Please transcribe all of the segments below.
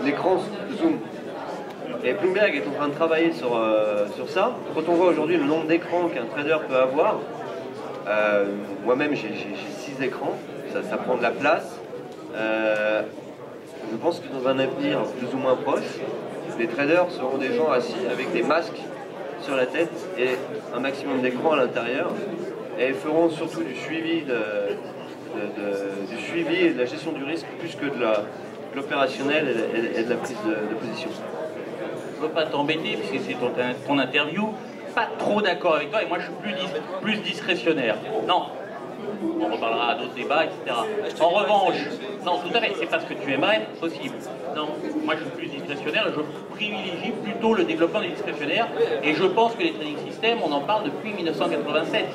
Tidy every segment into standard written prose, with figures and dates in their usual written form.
l'écran zoom. Et Bloomberg est en train de travailler sur ça. Quand on voit aujourd'hui le nombre d'écrans qu'un trader peut avoir, moi-même j'ai 6 écrans, ça prend de la place. Je pense que dans un avenir plus ou moins proche, les traders seront des gens assis avec des masques sur la tête et un maximum d'écran à l'intérieur. Et ils feront surtout du suivi, du suivi et de la gestion du risque plus que de l'opérationnel et de la prise de position. Je ne veux pas t'embêter puisque c'est ton interview. Pas trop d'accord avec toi et moi je suis plus discrétionnaire. Non, on reparlera à d'autres débats, etc. En revanche, non, tout à fait, c'est pas ce que tu aimerais, possible. Non, moi je suis plus discrétionnaire et je privilégie plutôt le développement des discrétionnaires et je pense que les trading systems, on en parle depuis 1987.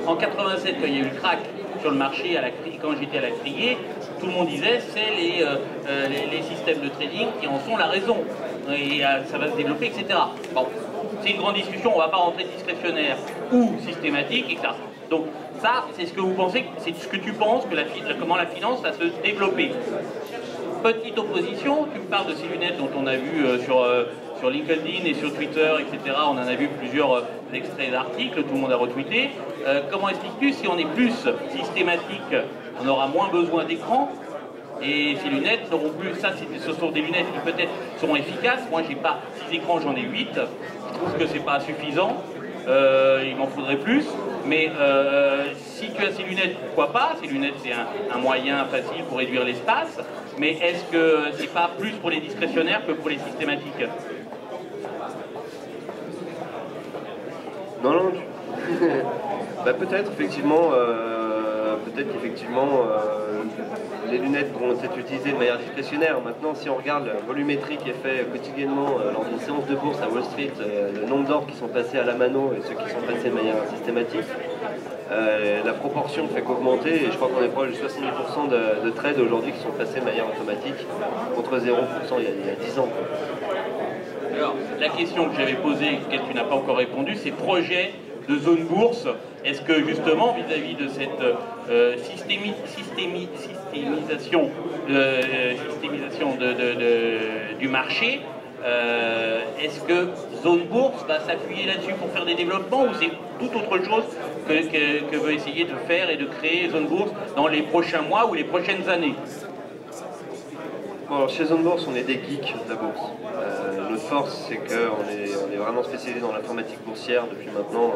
En 87, quand il y a eu le crack sur le marché, quand j'étais à la criée, tout le monde disait c'est les systèmes de trading qui en sont la raison. Et ça va se développer, etc. Bon, c'est une grande discussion, on ne va pas rentrer discrétionnaire ou systématique, etc. Donc ça, c'est ce que vous pensez, c'est ce que tu penses que comment la finance va se développer. Petite opposition, tu me parles de ces lunettes dont on a vu sur LinkedIn et sur Twitter, etc. On en a vu plusieurs extraits d'articles, tout le monde a retweeté. Comment expliques-tu si on est plus systématique, on aura moins besoin d'écran? Et ces lunettes n'auront plus, ce sont des lunettes qui peut-être seront efficaces. Moi j'ai pas 6 écrans, j'en ai 8. Je trouve que c'est pas suffisant. Il m'en faudrait plus. Mais si tu as ces lunettes, pourquoi pas? Ces lunettes c'est un moyen facile pour réduire l'espace. Mais est-ce que c'est pas plus pour les discrétionnaires que pour les systématiques? Non, non. Bah, peut-être effectivement. Peut-être qu'effectivement les lunettes vont être utilisées de manière discrétionnaire. Maintenant, si on regarde le volumétrie qui est fait quotidiennement lors d'une séance de bourse à Wall Street, le nombre d'ordres qui sont passés à la mano et ceux qui sont passés de manière systématique, la proportion ne fait qu'augmenter et je crois qu'on est proche de 70% de trades aujourd'hui qui sont passés de manière automatique contre 0% il y a 10 ans. Alors, la question que j'avais posée, que tu n'as pas encore répondu, c'est projet de zone bourse. Est-ce que justement, vis-à-vis de cette systémisation du marché, est-ce que zone bourse va s'appuyer là-dessus pour faire des développements ou c'est tout autre chose que veut essayer de faire et de créer zone bourse dans les prochains mois ou les prochaines années? Bon, alors chez Zone Bourse, on est des geeks de la bourse. Notre force, c'est qu'on est vraiment spécialisé dans l'informatique boursière depuis maintenant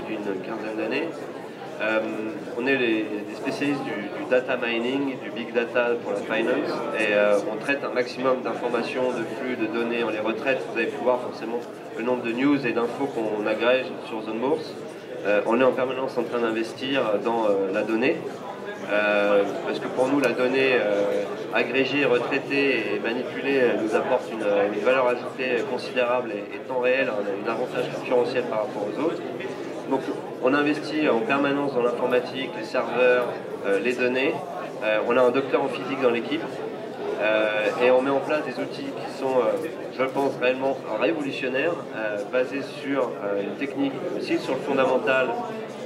plus d'une quinzaine d'années. On est des spécialistes du data mining, du big data pour la finance, et on traite un maximum d'informations, de flux, de données, on les retraite. Vous avez pu voir forcément le nombre de news et d'infos qu'on agrège sur Zone Bourse. On est en permanence en train d'investir dans la donnée. Parce que pour nous la donnée agrégée, retraitée et manipulée nous apporte une valeur ajoutée considérable et temps réel, un avantage concurrentiel par rapport aux autres. Donc on investit en permanence dans l'informatique, les serveurs, les données. On a un docteur en physique dans l'équipe et on met en place des outils qui sont, je pense, réellement révolutionnaires, basés sur une technique aussi sur le fondamental,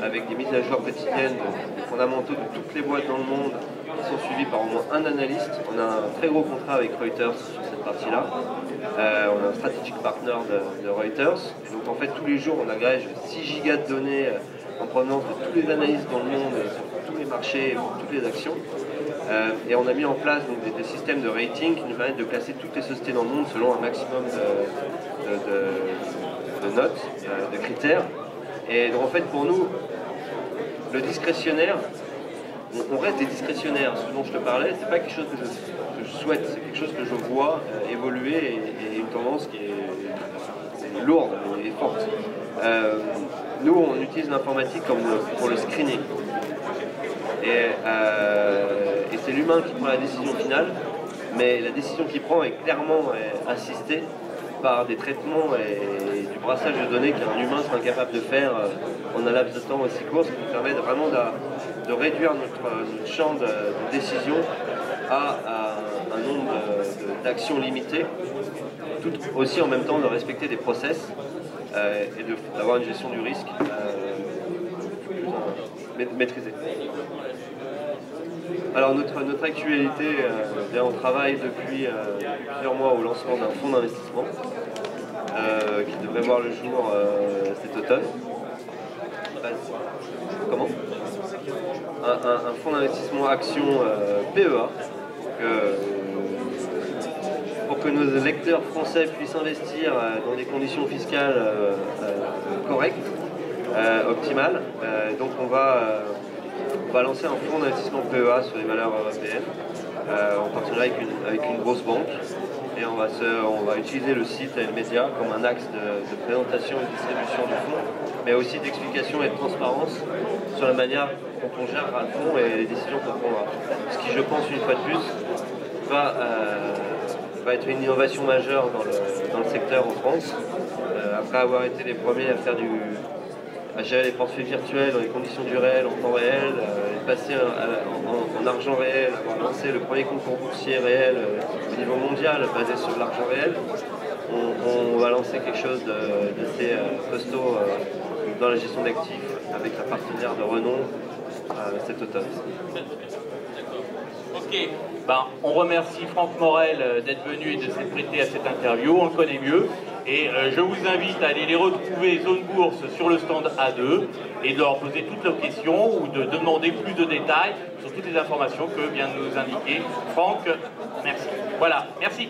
avec des mises à jour quotidiennes des fondamentaux de toutes les boîtes dans le monde qui sont suivies par au moins un analyste. On a un très gros contrat avec Reuters sur cette partie-là. On a un strategic partner de Reuters. Et donc en fait tous les jours on agrège 6 gigas de données en provenance de tous les analystes dans le monde, sur tous les marchés, pour toutes les actions. Et on a mis en place donc, des systèmes de rating qui nous permettent de classer toutes les sociétés dans le monde selon un maximum de notes, de critères. Et donc en fait pour nous, le discrétionnaire, on reste des discrétionnaires. Ce dont je te parlais, c'est pas quelque chose que je souhaite, c'est quelque chose que je vois évoluer et une tendance qui est lourde et forte. Nous, on utilise l'informatique comme pour le screening. Et c'est l'humain qui prend la décision finale, mais la décision qu'il prend est clairement assistée par des traitements et du brassage de données qu'un humain sera incapable de faire en un laps de temps aussi court, ce qui nous permet vraiment de réduire notre champ de décision à un nombre d'actions limitées, tout aussi en même temps de respecter des process et d'avoir une gestion du risque plus maîtrisée. Alors notre actualité, on travaille depuis plusieurs mois au lancement d'un fonds d'investissement qui devrait voir le jour cet automne. Comment? Un fonds d'investissement action PEA. Pour que nos lecteurs français puissent investir dans des conditions fiscales correctes, optimales. Donc on va lancer un fonds d'investissement PEA sur les valeurs européennes en partenariat avec une grosse banque. Et on va utiliser le site et le média comme un axe de présentation et de distribution du fonds, mais aussi d'explication et de transparence sur la manière dont on gère le fonds et les décisions qu'on prendra. Ce qui, je pense, une fois de plus, va être une innovation majeure dans le secteur en France. Après avoir été les premiers à gérer les portefeuilles virtuels dans les conditions du réel, en temps réel, et passer en argent réel, avoir lancé le premier concours boursier réel au niveau mondial basé sur l'argent réel, on va lancer quelque chose d'assez costaud dans la gestion d'actifs avec un partenaire de renom cet automne. Ok, on remercie Franck Morel d'être venu et de s'être prêté à cette interview, on le connaît mieux. Et je vous invite à aller les retrouver Zone Bourse sur le stand A2 et de leur poser toutes leurs questions ou de demander plus de détails sur toutes les informations que vient de nous indiquer Franck. Merci. Voilà, merci.